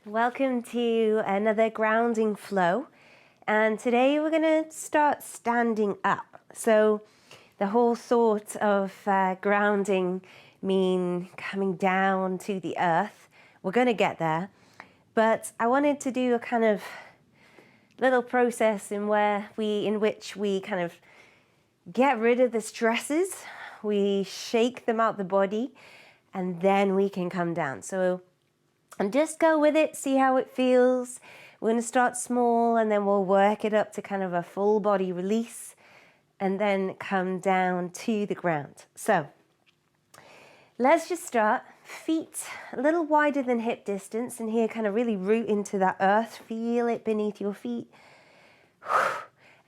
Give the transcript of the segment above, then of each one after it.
Welcome to another grounding flow, and today we're going to start standing up. So the whole thought of grounding mean coming down to the earth. We're going to get there, but I wanted to do a kind of little process in which we kind of get rid of the stresses, we shake them out the body, and then we can come down. And just go with it, see how it feels. We're going to start small and then we'll work it up to kind of a full body release and then come down to the ground. So let's just start. Feet a little wider than hip distance, and here kind of really root into that earth. Feel it beneath your feet.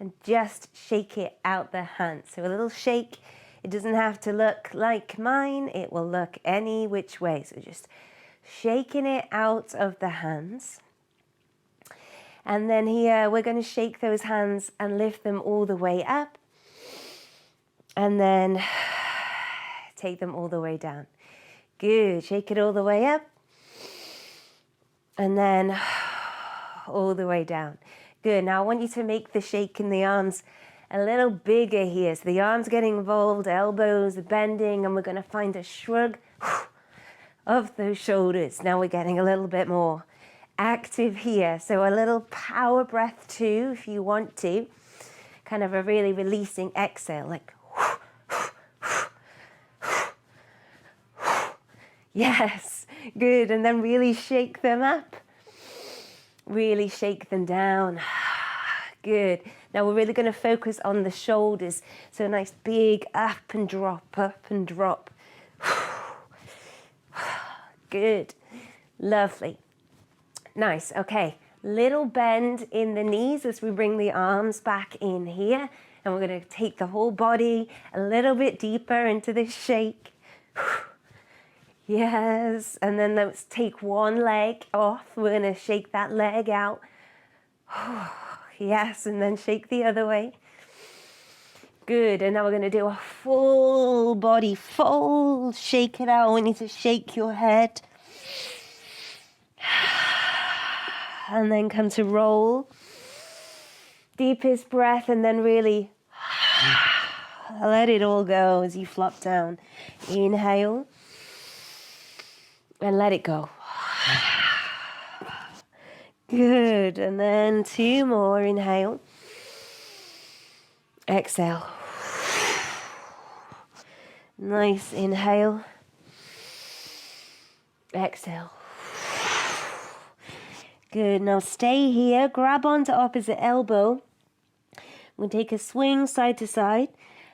And just shake it out the hands. So a little shake. It doesn't have to look like mine. It will look any which way. So just shaking it out of the hands. And then here we're going to shake those hands and lift them all the way up. And then take them all the way down. Good. Shake it all the way up. And then all the way down. Good. Now I want you to make the shake in the arms a little bigger here. So the arms getting involved, elbows are bending, and we're going to find a shrug of those shoulders. Now we're getting a little bit more active here. So a little power breath too, if you want to. Kind of a really releasing exhale, like yes, good. And then really shake them up. Really shake them down. Good. Now we're really going to focus on the shoulders. So a nice big up and drop, up and drop. Good. Lovely. Nice. Okay. Little bend in the knees as we bring the arms back in here. And we're going to take the whole body a little bit deeper into this shake. Yes. And then let's take one leg off. We're going to shake that leg out. Yes. And then shake the other way. Good. And now we're going to do a full body fold. Shake it out. I want you to shake your head. And then come to roll. Deepest breath, and then really let it all go as you flop down. Inhale. And let it go. Good. And then two more. Inhale. Exhale. Nice. Inhale. Exhale. Good. Now stay here. Grab onto opposite elbow. We're going to take a swing side to side.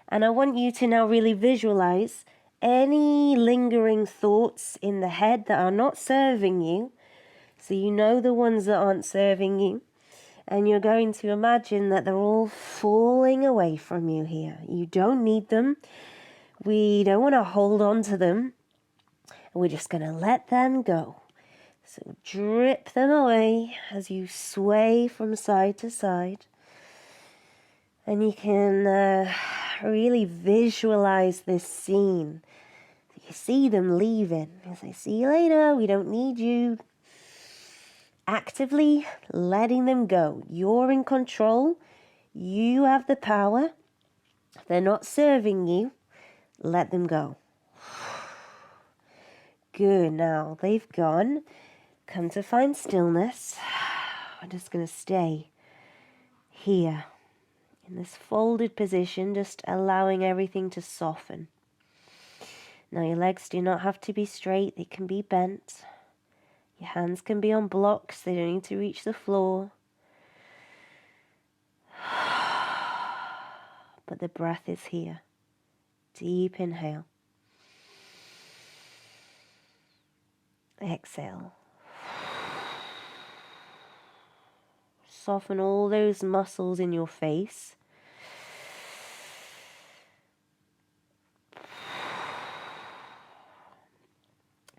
And I want you to now really visualize any lingering thoughts in the head that are not serving you. So you know the ones that aren't serving you. And you're going to imagine that they're all falling away from you here. You don't need them. We don't want to hold on to them. We're just going to let them go. So drip them away as you sway from side to side. And you can really visualize this scene. You see them leaving. You say, see you later, we don't need you. Actively letting them go. You're in control. You have the power. They're not serving you. Let them go. Good. Now they've gone. Come to find stillness. I'm just going to stay here in this folded position, just allowing everything to soften. Now your legs do not have to be straight. They can be bent. Your hands can be on blocks. They don't need to reach the floor. But the breath is here. Deep inhale. Exhale. Soften all those muscles in your face.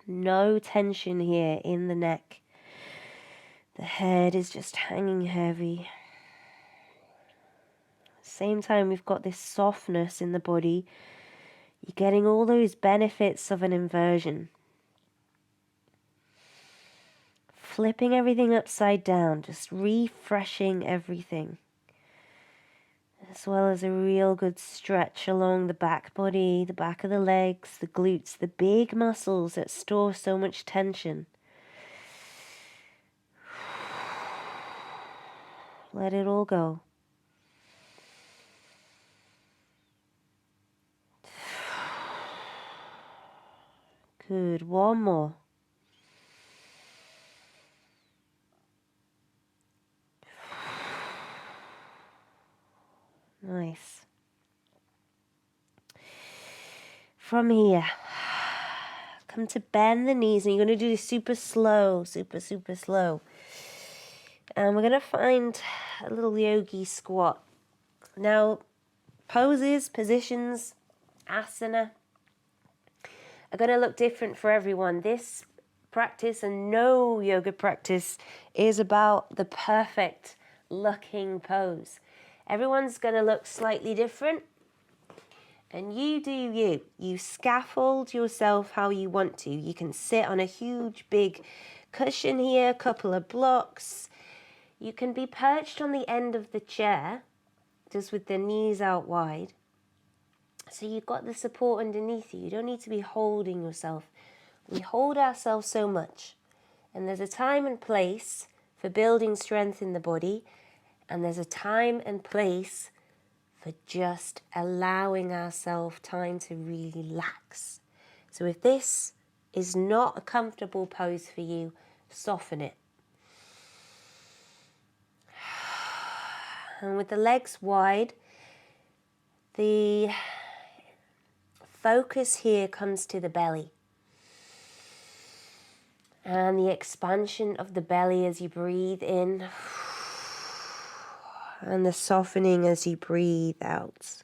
No tension here in the neck. The head is just hanging heavy. Same time, we've got this softness in the body. You're getting all those benefits of an inversion. flipping everything upside down, just refreshing everything. As well as a real good stretch along the back body, the back of the legs, the glutes, the big muscles that store so much tension. Let it all go. Good, one more. Nice. From here, come to bend the knees, and you're going to do this super slow, super slow. And we're going to find a little yogi squat. Now, poses, positions, asana are going to look different for everyone. This practice and no yoga practice is about the perfect looking pose. Everyone's going to look slightly different, and you do you. You scaffold yourself how you want to. You can sit on a huge big cushion here, a couple of blocks. You can be perched on the end of the chair, just with the knees out wide. So you've got the support underneath you. You don't need to be holding yourself. We hold ourselves so much. And there's a time and place for building strength in the body. And there's a time and place for just allowing ourselves time to really relax. So if this is not a comfortable pose for you, soften it. And with the legs wide, the focus here comes to the belly. And the expansion of the belly as you breathe in. And the softening as you breathe out.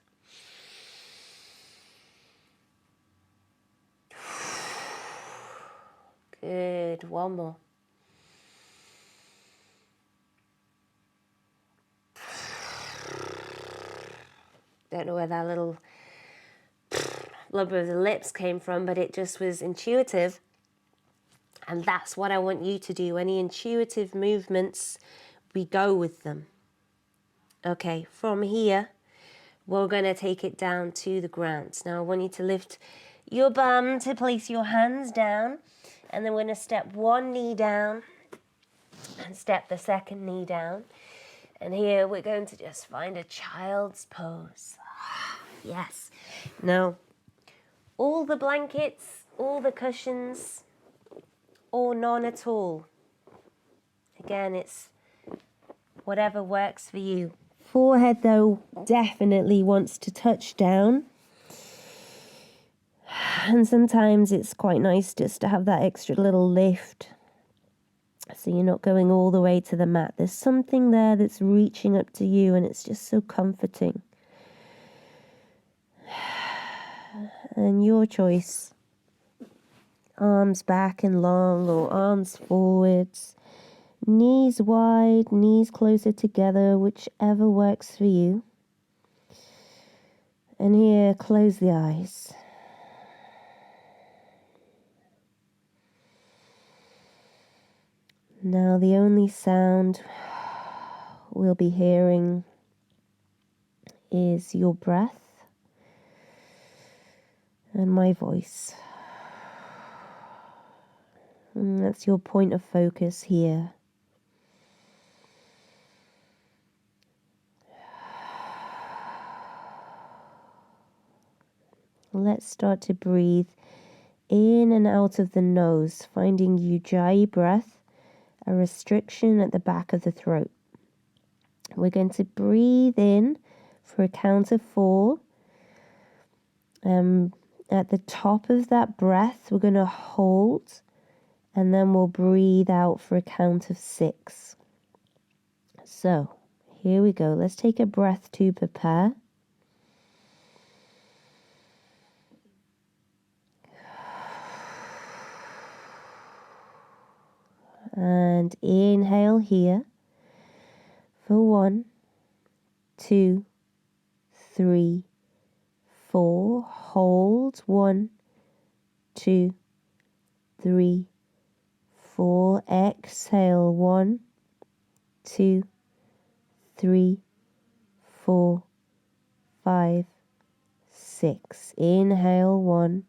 Good. One more. Don't know where that little blub of the lips came from, but it just was intuitive. And that's what I want you to do. Any intuitive movements, we go with them. Okay, from here, we're going to take it down to the ground. Now, I want you to lift your bum to place your hands down. And then we're going to step one knee down and step the second knee down. And here we're going to just find a child's pose. Yes. Now, all the blankets, all the cushions, or none at all. Again, it's whatever works for you. Forehead, though, definitely wants to touch down. And sometimes it's quite nice just to have that extra little lift. So you're not going all the way to the mat. There's something there that's reaching up to you, and it's just so comforting. And your choice. Arms back and long, or arms forwards. Knees wide, knees closer together, whichever works for you. And here, close the eyes. Now the only sound we'll be hearing is your breath and my voice. And that's your point of focus here. Let's start to breathe in and out of the nose, finding Ujjayi breath, a restriction at the back of the throat. We're going to breathe in for a count of 4. At the top of that breath, we're going to hold, and then we'll breathe out for a count of 6. So, here we go. Let's take a breath to prepare. And inhale here for 1, 2, 3, 4. Hold 1, 2, 3, 4. Exhale. 1, 2, 3, 4, 5, 6. Inhale. 1,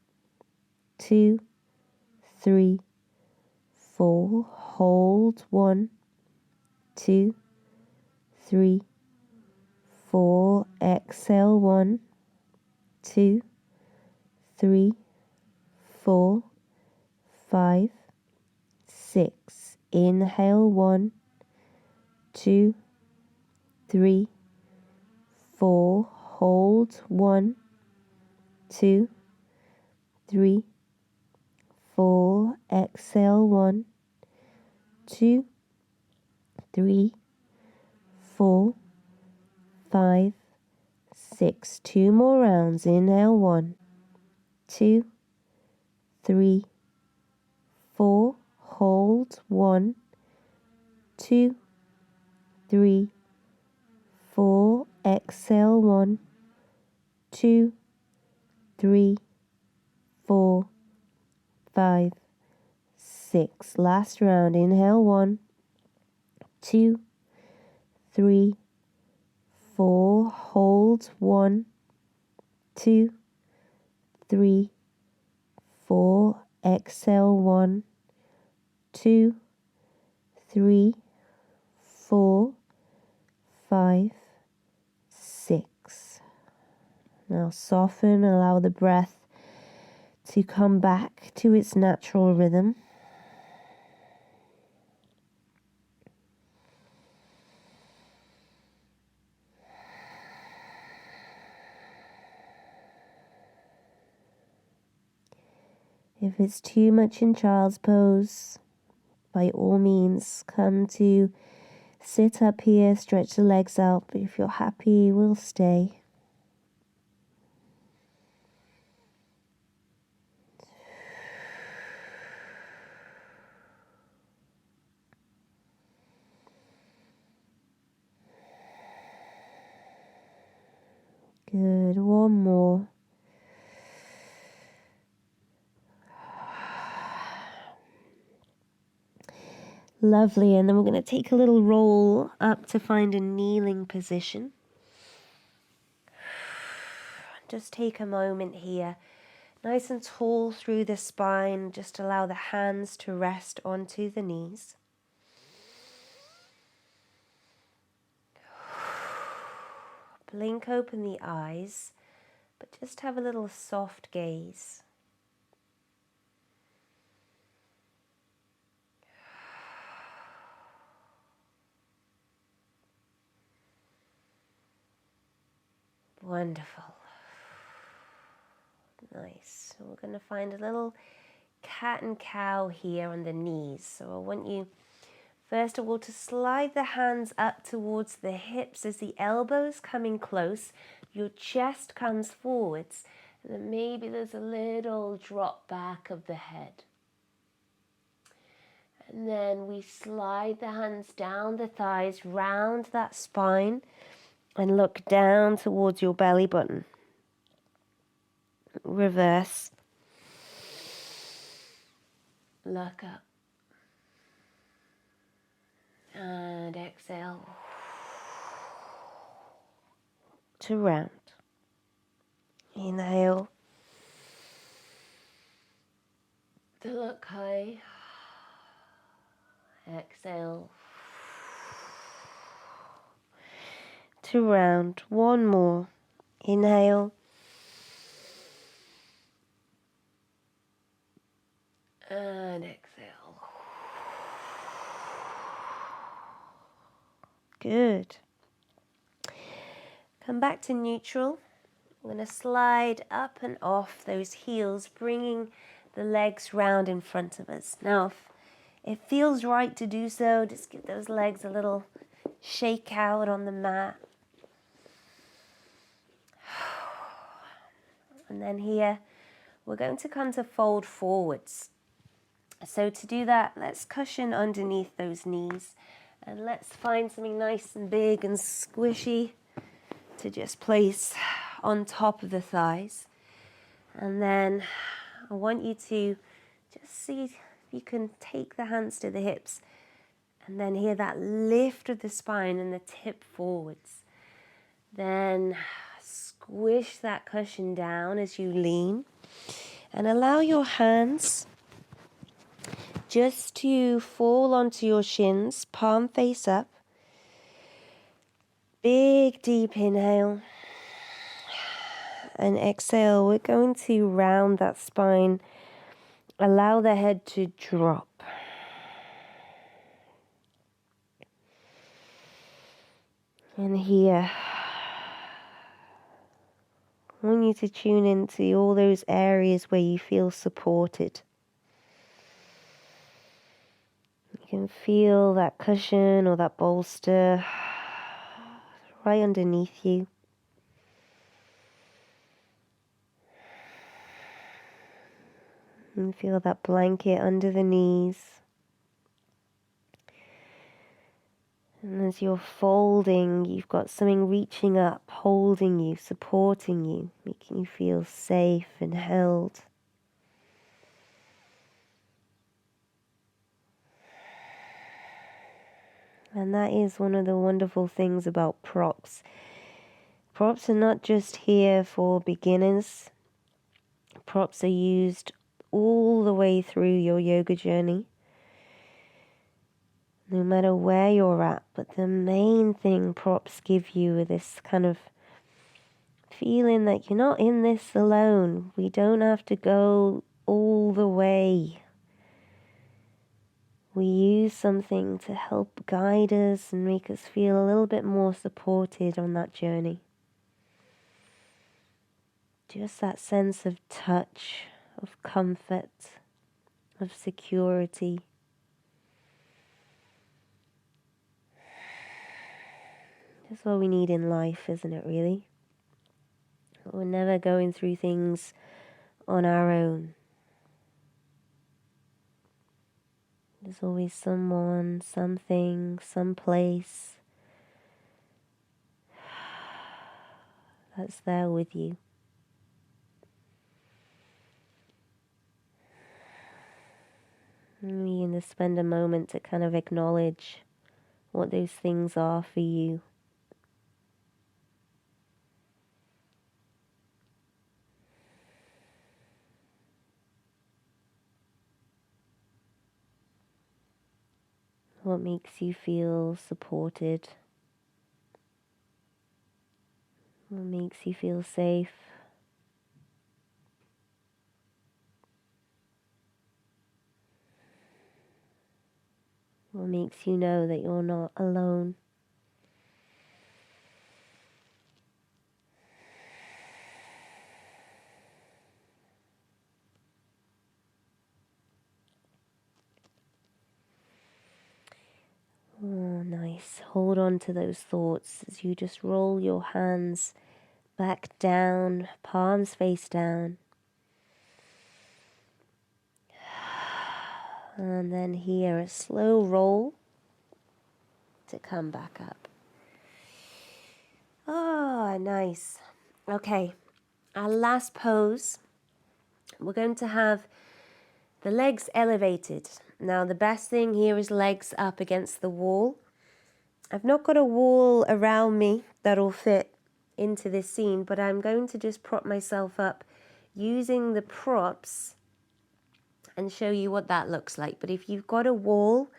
2, 3, 4. Hold. 1, 2, 3, 4. Exhale. 1, 2, 3, 4, 5, 6. Inhale. 1, 2, 3, 4. Hold. 1, 2, 3, 4. Exhale. 1, 2, 3, 4, 5, 6. 2 more rounds. Inhale. 1, 2, 3, 4. Hold. 1, 2, 3, 4. Exhale. 1, 2, 3, 4, 5, 6. Last round. Inhale. 1, 2, 3, 4. Hold. 1, 2, 3, 4. Exhale. 1, 2, 3, 4, 5, 6. Now soften, allow the breath to come back to its natural rhythm. If it's too much in child's pose, by all means come to sit up here, stretch the legs out, but if you're happy, we'll stay. Good, one more. Lovely, and then we're going to take a little roll up to find a kneeling position. Just take a moment here, nice and tall through the spine, just allow the hands to rest onto the knees. Blink open the eyes, but just have a little soft gaze. Wonderful. Nice. So we're going to find a little cat and cow here on the knees. So I want you, first of all, to slide the hands up towards the hips as the elbows come in close. Your chest comes forwards. And then maybe there's a little drop back of the head. And then we slide the hands down the thighs, round that spine, and look down towards your belly button. Reverse. Look up. And exhale. To round. Inhale. To look high. Exhale. To round. One more. Inhale. And exhale. Good. Come back to neutral. We're going to slide up and off those heels, bringing the legs round in front of us. Now, if it feels right to do so, just give those legs a little shake out on the mat. And then here, we're going to come to fold forwards. So to do that, let's cushion underneath those knees. And let's find something nice and big and squishy to just place on top of the thighs. And then I want you to just you can take the hands to the hips and then hear that lift of the spine and the tip forwards. Then squish that cushion down as you lean and allow your hands just to fall onto your shins, palm face up. Big deep inhale and exhale. We're going to round that spine. Allow the head to drop. And here, I want you to tune into all those areas where you feel supported. You can feel that cushion or that bolster right underneath you. And feel that blanket under the knees. And as you're folding, you've got something reaching up, holding you, supporting you, making you feel safe and held. And that is one of the wonderful things about props. Props are not just here for beginners. Props are used all the way through your yoga journey, no matter where you're at. But the main thing props give you is this kind of feeling that you're not in this alone. We don't have to go all the way. We use something to help guide us and make us feel a little bit more supported on that journey. Just that sense of touch, of comfort, of security. That's what we need in life, isn't it, really? We're never going through things on our own. There's always someone, something, someplace that's there with you. And you can just spend a moment to kind of acknowledge what those things are for you. What makes you feel supported? What makes you feel safe? What makes you know that you're not alone? Oh, nice. Hold on to those thoughts as you just roll your hands back down, palms face down. And then here, a slow roll to come back up. Oh, nice. Okay, our last pose. We're going to have the legs elevated. Now, the best thing here is legs up against the wall. I've not got a wall around me that'll fit into this scene, but I'm going to just prop myself up using the props and show you what that looks like. But if you've got a wall,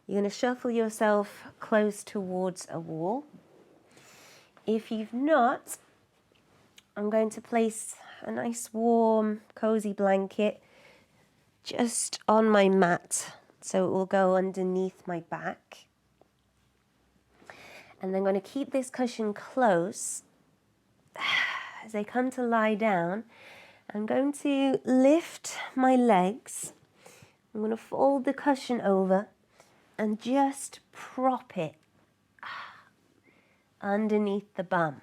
you're going to shuffle yourself close towards a wall. If you've not, I'm going to place a nice warm, cozy blanket just on my mat, so it will go underneath my back. And I'm going to keep this cushion close. As I come to lie down, I'm going to lift my legs. I'm going to fold the cushion over and just prop it underneath the bum.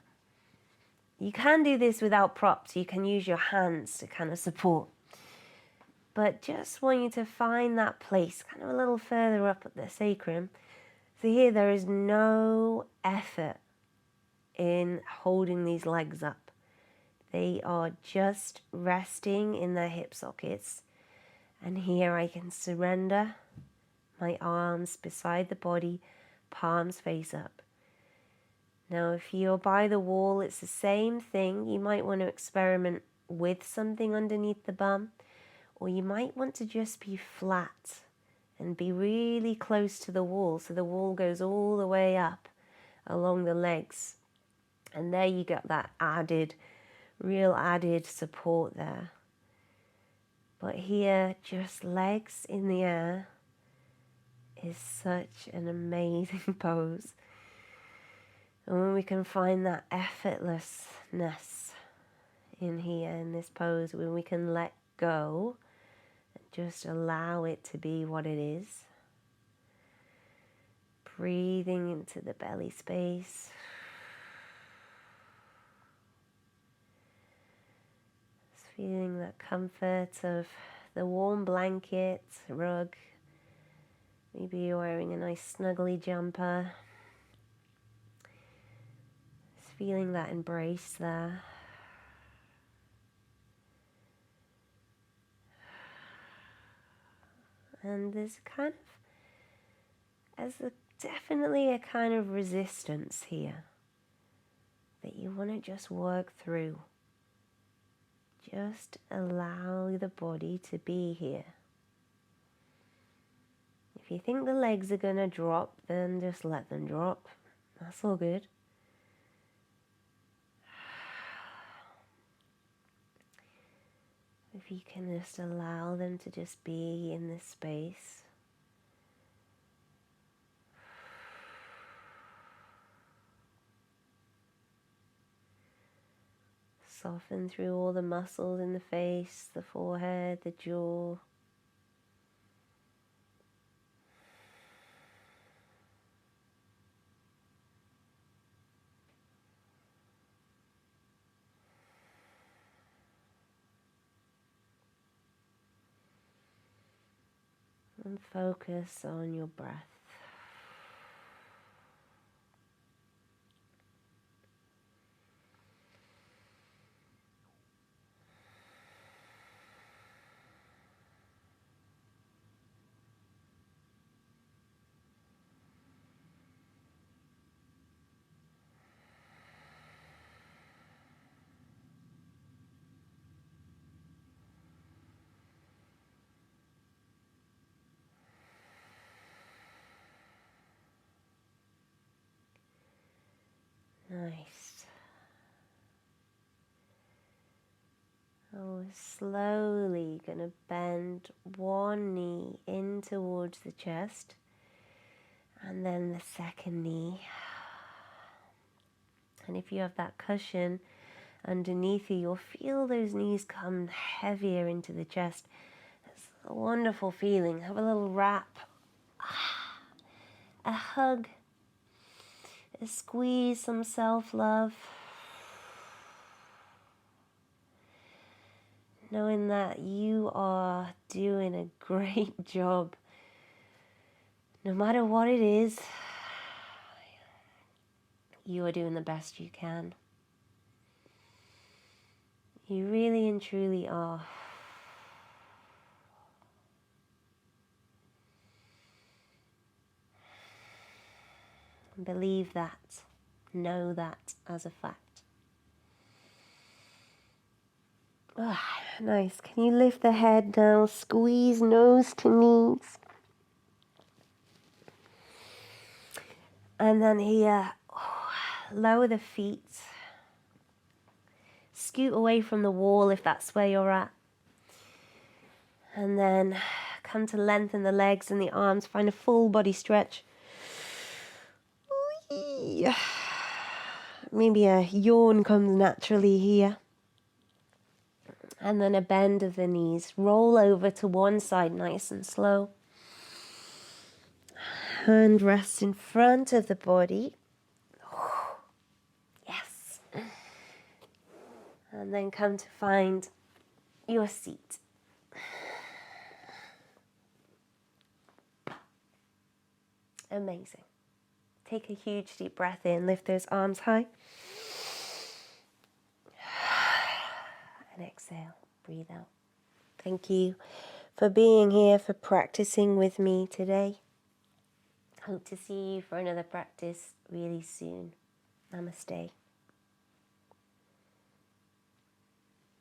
You can do this without props. You can use your hands to kind of support. But just want you to find that place kind of a little further up at the sacrum. So here there is no effort in holding these legs up. They are just resting in their hip sockets. And here I can surrender my arms beside the body, palms face up. Now, if you're by the wall, it's the same thing. You might want to experiment with something underneath the bum, or you might want to just be flat and be really close to the wall, so the wall goes all the way up along the legs. And there you get that real added support there. But here, just legs in the air is such an amazing pose. And when we can find that effortlessness in here, in this pose, when we can let go and just allow it to be what it is. Breathing into the belly space. Just feeling that comfort of the warm blanket, rug. Maybe you're wearing a nice snuggly jumper. Just feeling that embrace there. And there's definitely a kind of resistance here that you want to just work through. Just allow the body to be here. If you think the legs are going to drop, then just let them drop. That's all good. If you can just allow them to just be in this space. Soften through all the muscles in the face, the forehead, the jaw. And focus on your breath. Nice. Oh, we're slowly going to bend one knee in towards the chest and then the second knee. And if you have that cushion underneath you, you'll feel those knees come heavier into the chest. It's a wonderful feeling. Have a little wrap, a hug, a squeeze, some self-love. Knowing that you are doing a great job. No matter what it is, you are doing the best you can. You really and truly are. Believe that. Know that as a fact. Ah, nice. Can you lift the head now? Squeeze nose to knees. And then here, lower the feet. Scoot away from the wall if that's where you're at. And then come to lengthen the legs and the arms. Find a full body stretch. Maybe a yawn comes naturally here. And then a bend of the knees. Roll over to one side nice and slow. Hand rests in front of the body. Yes. And then come to find your seat. Amazing. Take a huge deep breath in. Lift those arms high. And exhale. Breathe out. Thank you for being here, for practicing with me today. Hope to see you for another practice really soon. Namaste.